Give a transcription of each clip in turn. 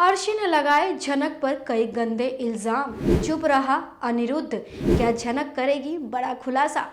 अर्शी ने लगाए झनक पर कई गंदे इल्जाम, चुप रहा अनिरुद्ध, क्या झनक करेगी बड़ा खुलासा।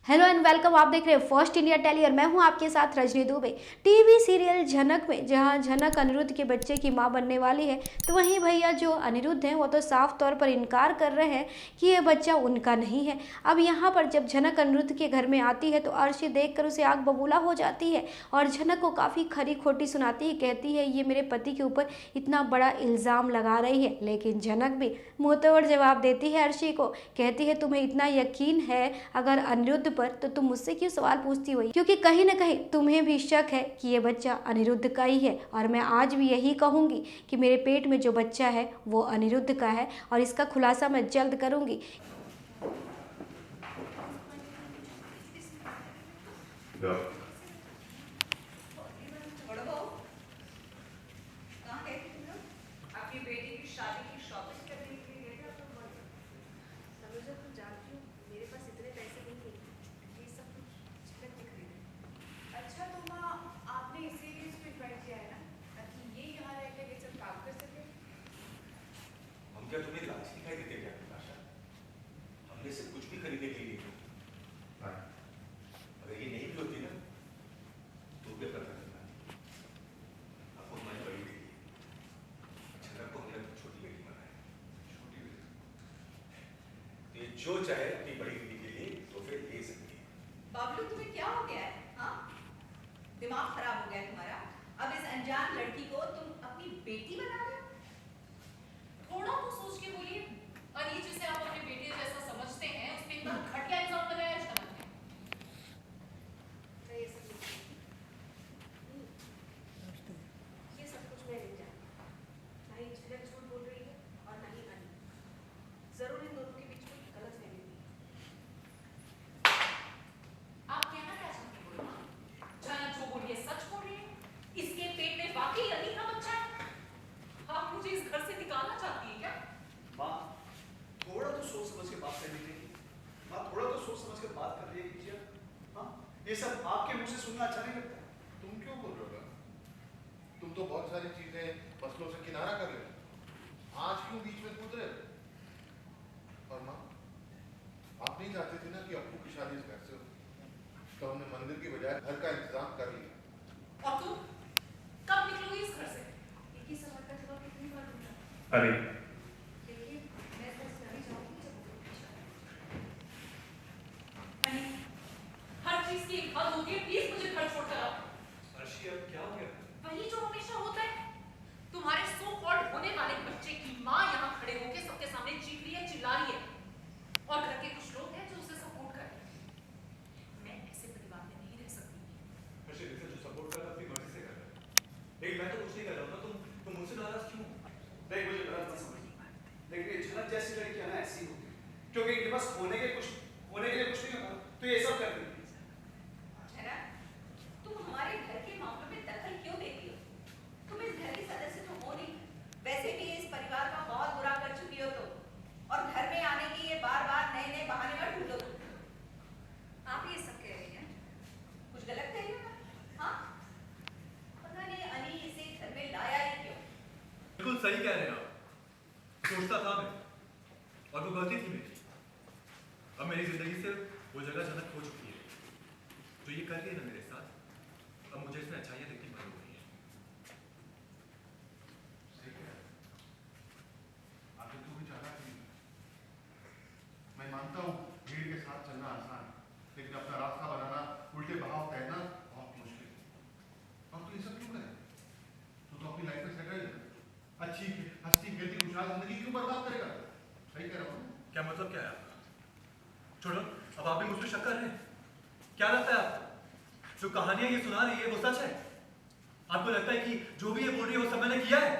हेलो एंड वेलकम, आप देख रहे हैं फर्स्ट इंडिया टेली और मैं हूं आपके साथ रजनी दुबे। टीवी सीरियल झनक में जहां झनक अनिरुद्ध के बच्चे की मां बनने वाली है, तो वहीं भैया जो अनिरुद्ध हैं वो तो साफ तौर पर इनकार कर रहे हैं कि ये बच्चा उनका नहीं है। अब यहाँ पर जब झनक अनिरुद्ध के घर में आती है तो अर्शी देखकर उसे आग बबूला हो जाती है और झनक को काफ़ी खरी खोटी सुनाती है, कहती है ये मेरे पति के ऊपर इतना बड़ा इल्ज़ाम लगा रही है। लेकिन झनक भी मुंहतोड़ जवाब देती है अर्शी को, कहती है तुम्हें इतना यकीन है अगर अनिरुद्ध पर तो तुम मुझसे क्यों सवाल पूछती हो, क्योंकि कहीं ना कहीं तुम्हें भी शक है कि ये बच्चा अनिरुद्ध का ही है। और मैं आज भी यही कहूंगी कि मेरे पेट में जो बच्चा है वो अनिरुद्ध का है और इसका खुलासा मैं जल्द करूंगी। आपकी बेटी की शादी की शॉपिंग करने के लिए गए थे आप लोग? सरोजा, तुम जानती हो मेरे पास इतने पैसे नहीं थे ये सब कुछ चिकन की खरीदे। अच्छा तो माँ आपने इसीलिए इसको इन्वाइट किया है ना, ताकि ये यहाँ रह के ये सब काम कर सके। हम क्या तुम्हें लाच दिखाई देते क्या नाशा? हमने से कुछ भी खरीदने के लिए अगर ये नहीं भी होती ना तो क्या करता आपको हमारी बड़ी बेटी अच्छा को हमने छोटी बेटी बनाया। छोटी बेटी तो ये जो चाहे अपनी बड़ी बेटी के लिए तो फिर ले सकती है। बाबलू तुम्हें क्या हो गया है? हाँ, दिमाग खराब हो गया है तुम्हारा। अब इस अनजान लड़की को तुम अपनी बेटी बना रहे हो? थोड़ा तो सोच के बोलिए। और ये जिसे आप अपनी बेटी जैसा समझते हैं उस पे इतना घटिया इल्जाम लगाया है झनक ने। मैं ये सब कुछ मैं नहीं जानती। ना ही झनक झूठ बोल रही है और ना ही अनी। जरूर इन दोनों के बीच में गलतफहमी हुई है। आप कहना क्या चाहते हो? झनक जो बोल रही है सच बोल रही है। इसके पेट में वाकई अली का बच्चा है। आप मुझे इस घर से निकालना चाहती है क्या? माँ, थोड़ा तो सोच समझ के बात करनी चाहिए। माँ, थोड़ा तो सोच समझ कर बात कर लिया कीजिए। हाँ, ये सब आपके मुंह से सुनना अच्छा नहीं लगता। तुम क्यों बोल रहे हो? तुम तो बहुत सारी चीजें मसलों से किनारा कर रहे हो, आज क्यों बीच में कूद रहे हो? और माँ, आप नहीं चाहते थे ना कि अप्पू की शादी इस घर से हो, तो हमने मंदिर की बजाय घर का इंतजाम कर लिया। और तुम कब निकलोगी इस घर से? एक ही सवाल का जवाब कितनी बार दूंगा? अरे देखिए, मैं इस घर से नहीं जाऊंगी जब तक मेरी शादी नहीं, हर चीज की एक हद होती है। प्लीज मुझे घर छोड़कर आओ। अर्शी अब क्या हो गया? वही जो हमेशा होता है। तुम्हारे सो कॉल्ड होने वाले बच्चे की माँ यहाँ खड़े होके सबके सामने चीख रही है, चिल्ला रही है, और घर के कुछ लोग हैं जो उसे सपोर्ट कर रहे हैं। मैं ऐसे परिवार में नहीं रह सकती। अर्शी देखो, जो सपोर्ट कर रहा है अपनी मर्जी से कर रहा है। लेकिन मैं तो कुछ नहीं कर रहा हूँ ना, तुम मुझसे नाराज क्यों? नहीं, मुझे गलत मत समझिए। लेकिन ये झनक जैसी लड़की है ना, ऐसी होती है। क्योंकि इनके पास होने के लिए कुछ नहीं होता, तो ये सब कर देती है। तुम हमारे घर के मामलों में दखल क्यों देती हो? तुम इस घर की सदस्य तो हो नहीं। वैसे भी इस परिवार का बहुत बुरा कर चुकी हो तुम, और घर में आने के ये बार बार नए नए बहाने मत ढूंढो। आप ये सब कह रही हैं? कुछ गलत कह रही हो ना? हाँ, पता नहीं अली इसे घर में लाया ही क्यों? बिल्कुल सही कह रहे हैं आप। सोचता था मैं, और वो गलती थी मेरी। अब मेरी जिंदगी से वो जगह झनक हो चुकी है। जो ये कर रही है ना मेरे साथ, अब मुझे इसमें अच्छाइयाँ देखनी बंद हो गई है। सही कह रहे हो। आगे तू भी चाहता नहीं। मैं मानता हूँ भीड़ के साथ चलना आसान है, लेकिन अपना रास्ता बनाना, उल्टे बहाव कहना बहुत मुश्किल है। और तू ये सब क्यों करे? तू तो अपनी लाइफ में सेटल है, अच्छी हंसती खेलती खुशहाल जिंदगी क्यों बर्बाद करेगा? सही कह रहा हूँ। क्या मतलब क्या है आपका? छोड़ो, अब आप भी मुझ पर शक कर रहे हैं। क्या लगता है आपको जो कहानियां ये सुना रही है वो सच है? आपको लगता है कि जो भी ये बोल रही है वो सब मैंने किया है?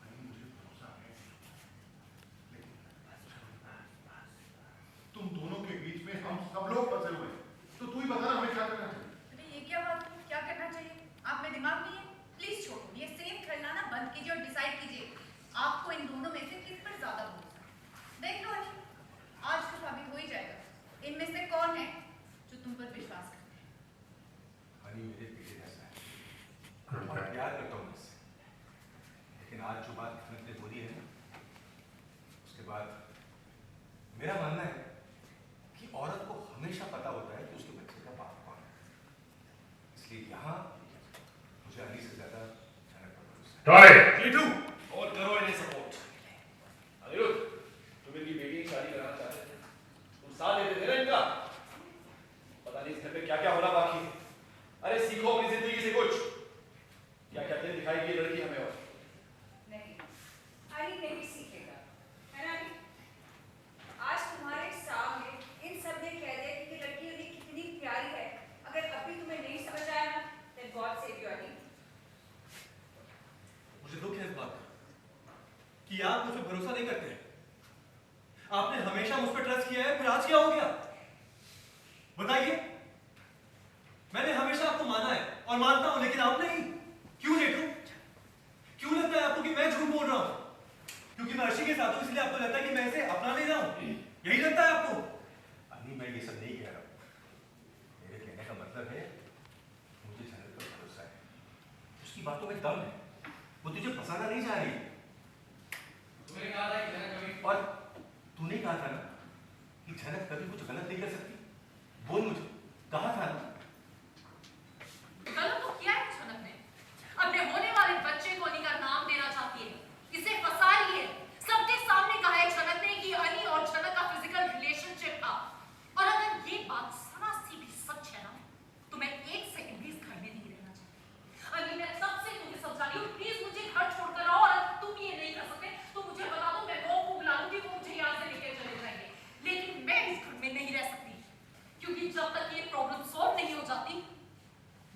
नहीं, मुझे भरोसा है, लेकिन तुम दोनों के बीच में हम सब लोग फंसे हुए हैं, तो तू ही बता ना हमें क्या करना चाहिए। अरे ये क्या बात हुई? क्या करना चाहिए? आप में दिमाग नहीं है? प्लीज छोड़ो, ये सेम करना ना बंद कीजिए और डिसाइड कीजिए आपको इन दोनों में से किस पर ज्यादा भरोसा है। देख लो अली, आज तो साबित हो ही जाएगा इनमें से कौन है जो तुम पर विश्वास करते हैं। मेरे बेटे जैसा है। और प्यार करता हूँ इससे, लेकिन आज जो बात खनक ने बोली है उसके बाद मेरा मानना है कि औरत को हमेशा पता होता है कि उसके बच्चे का बाप कौन है। इसलिए यहाँ मुझे अली से ज्यादा झनक पर भरोसा है। टीटू और करो इन्हें सपोर्ट। अनिरुद्ध, तुम इनकी बेटी की शादी कराना चाहते थे, तुम साथ देते थे ना इनका। पता नहीं इस घर में क्या क्या होना बाकी है। अरे सीखो अपनी जिंदगी से कुछ। क्या क्या दिन दिखाएगी ये लड़की हमें। और नहीं, अली नहीं सीखेगा, है ना अली? आज तुम्हारे सामने इन सब ने कह दिया कि ये लड़की अली कितनी प्यारी है। अगर अभी तुम्हें नहीं समझ आया ना, then God save you Ali. मुझे दुख है इस बात का कि आप मुझ पर भरोसा नहीं करते। आपने हमेशा मुझ पर ट्रस्ट किया है, फिर आज क्या हो गया? बताइए। मैंने हमेशा आपको माना है और मानता हूं, लेकिन आप नहीं। क्यों जेठू? क्यों लगता है आपको कि मैं झूठ बोल रहा हूं? क्योंकि मैं अर्शी के साथ हूं इसलिए आपको लगता है कि मैं इसे अपना ले रहा हूं? यही लगता है आपको? अली मैं ये सब नहीं कह रहा हूँ। मेरे कहने का मतलब है मुझे झनक पर भरोसा है, उसकी बातों में दम है, वो तुझे फंसाना नहीं चाह रही। तुमने कहा था कि झनक कभी और तूने कहा था ना कि झनक कभी कुछ गलत नहीं कर सकती। बोल मुझे, कहा था ना? गलत तो किया है झनक ने। अपने होने वाले बच्चे को अली का नाम देना चाहती है, इसे फंसा रही है। सबके सामने कहा है झनक ने कि अली और झनक का फिजिकल रिलेशनशिप था। और अगर ये बात जरा सी भी सच है ना, तो मैं एक सेकंड भी इस घर में नहीं रहना चाहती। अली मैं तब से तुझे समझा रही हूँ, प्लीज मुझे घर छोड़कर आओ। और अगर तुम ये नहीं कर सकते तो मुझे बता दो, मैं वो बुला लूंगी, वो मुझे यहाँ से लेकर चले जाएंगे। लेकिन मैं इस घर में नहीं रह सकती, क्योंकि जब तक ये प्रॉब्लम सॉल्व नहीं हो जाती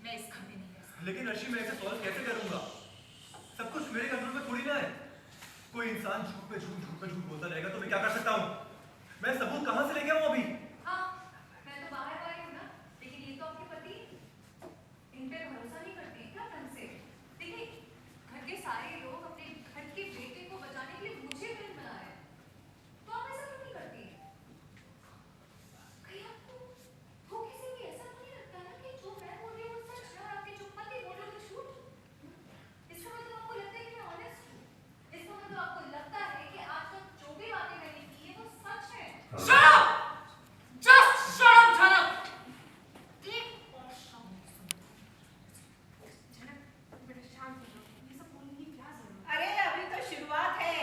मैं इस घर में नहीं रह सकती। लेकिन अर्शी मैं इसे सॉल्व कैसे करूंगा? सब कुछ मेरे कंट्रोल में थोड़ी ना है। कोई इंसान झूठ पे झूठ बोलता रहेगा तो मैं क्या कर सकता हूँ? मैं सबूत कहां से लेके आऊं अभी? हाँ, मैं तो बाहर आई हूँ ना, लेकिन ये तो आपके पति इन पे भरोसा नहीं करते क्या ढंग से। देखिए, घर के सारे लोग अपने घर के बेटे को बचाने के लिए मुझे फिल्म बना रहे हैं, तो आप ऐसा क्यों नहीं करती? कहीं आपको धोखे से भी ऐसा तो नहीं लगता ना कि जो मैं बोल रही हूँ वो सच है और आपके जो पति बोल रहे हो वो झूठ? इसका मतलब आपको लगता है कि मैं ऑनेस्ट हूँ? इसका मतलब आपको लगता है कि आज तक जो भी बातें मैंने की है वो सच है? Shut up! Just shut up, झनक! एक और शब्द नहीं सुनूंगी। झनक बेटा शांत हो जाओ, ये सब बोलने की क्या जरूरत है? अरे अभी तो शुरुआत है,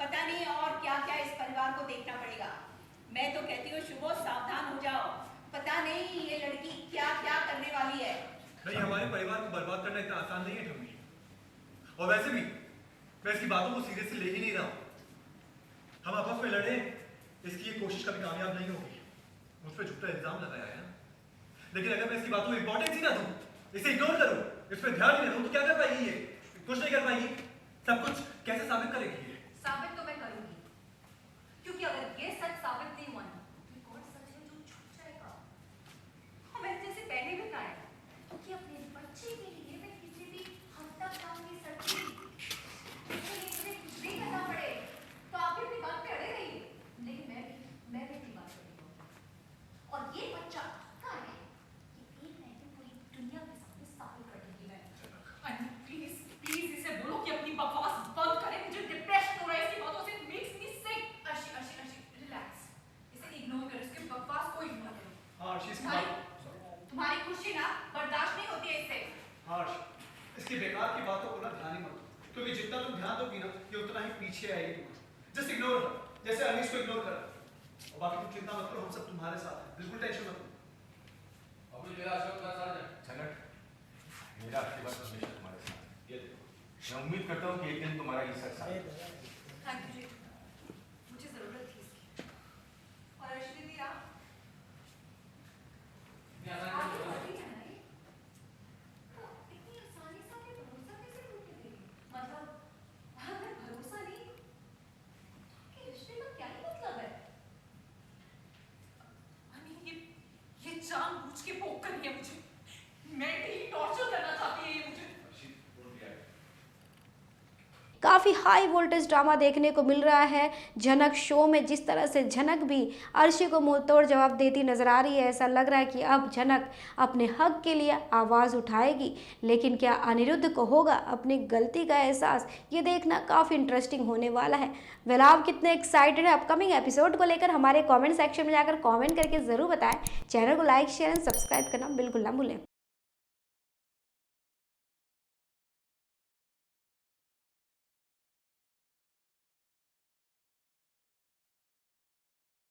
पता नहीं और क्या क्या इस परिवार को देखना पड़ेगा। मैं तो कहती हूँ शुभो सावधान हो जाओ, पता नहीं ये लड़की क्या क्या करने वाली है। नहीं, हमारे परिवार को बर्बाद करना इतना आसान नहीं है ठम्मी। और वैसे भी मैं इसकी बातों को सीरियसली ले ही नहीं रहा हूं। हम आपस में लड़े, इसकी ये कोशिश कभी कामयाब नहीं होगी। मुझ पर झूठा इल्जाम लगाया है ना, लेकिन अगर मैं इसकी बातों को इंपॉर्टेंस ही ना दूं, इसे इग्नोर करूं, इस पर ध्यान ही ना दूं, तो क्या कर पाएगी ये? कुछ नहीं कर पाएगी। सब कुछ कैसे साबित करेगी ये? साबित तो मैं करूंगी, क्योंकि अगर ये सच साबित नहीं हुआ ना, तो एक और सच है जो छुप जाएगा। और मैंने जैसे पहले भी कहा है कि अपने बच्चे के लिए मैं किसी भी हद तक काम नहीं सकती। इसके लिए मुझे कुछ भी करना पड़े तो आप भी अपनी बात पे अड़े रहिए, लेकिन मैं भी अपनी बात पे अड़ी रहूंगी। और ये बच्चा आपका है कि एक मैं पूरी दुनिया के सामने साबित कर दूंगी मैं। अनु प्लीज प्लीज इसे बोलो कि अपनी बकवास बंद करे, मुझे डिप्रेशन हो रहा है इसकी बातों से, it makes me sick। Arshi relax, इसे इग्नोर करो, इसके बकवास को इग्नोर करो। हाँ अर्शी, इसकी बात तुम्हारी खुशी ना बर्दाश्त नहीं होती है इससे। हाँ अर्शी, इसकी बेकार की बातों को ना ध्यान ही मत दो, क्योंकि जितना तुम ध्यान दोगी ना ये उतना ही पीछे आएगी तुम्हारे। जस्ट इग्नोर कर, जैसे अनीस को इग्नोर कर। और बाकी तुम चिंता मत करो, हम सब तुम्हारे साथ हैं, बिल्कुल टेंशन मत लो। अभी मेरा अशोक का साथ है। झनक, मेरा आशीर्वाद हमेशा तुम्हारे साथ है। ये देखो, मैं उम्मीद करता हूँ कि एक दिन तुम्हारा ये सच साबित होगा। थैंक यू जी, मुझे जरूरत थी इसकी। और अर्शी दीदी आप तो पति है ना ये? तो इतनी आसानी से आपने भरोसा कैसे टूटने देंगे? मतलब अगर भरोसा नहीं तो आपके रिश्ते का क्या ही मतलब है? ये जानबूझ के पोक कर रही है मुझे, मेंटली टॉर्चर करना चाहती है ये मुझे। अर्शी बोल दिया है। काफ़ी हाई वोल्टेज ड्रामा देखने को मिल रहा है झनक शो में। जिस तरह से झनक भी अर्शी को मुंह तोड़ जवाब देती नजर आ रही है, ऐसा लग रहा है कि अब झनक अपने हक के लिए आवाज़ उठाएगी। लेकिन क्या अनिरुद्ध को होगा अपनी गलती का एहसास, ये देखना काफ़ी इंटरेस्टिंग होने वाला है। वेल, आप कितने एक्साइटेड है अपकमिंग एपिसोड को लेकर हमारे कमेंट सेक्शन में जाकर कमेंट करके ज़रूर बताएं। चैनल को लाइक शेयर एंड सब्सक्राइब करना बिल्कुल ना भूलें।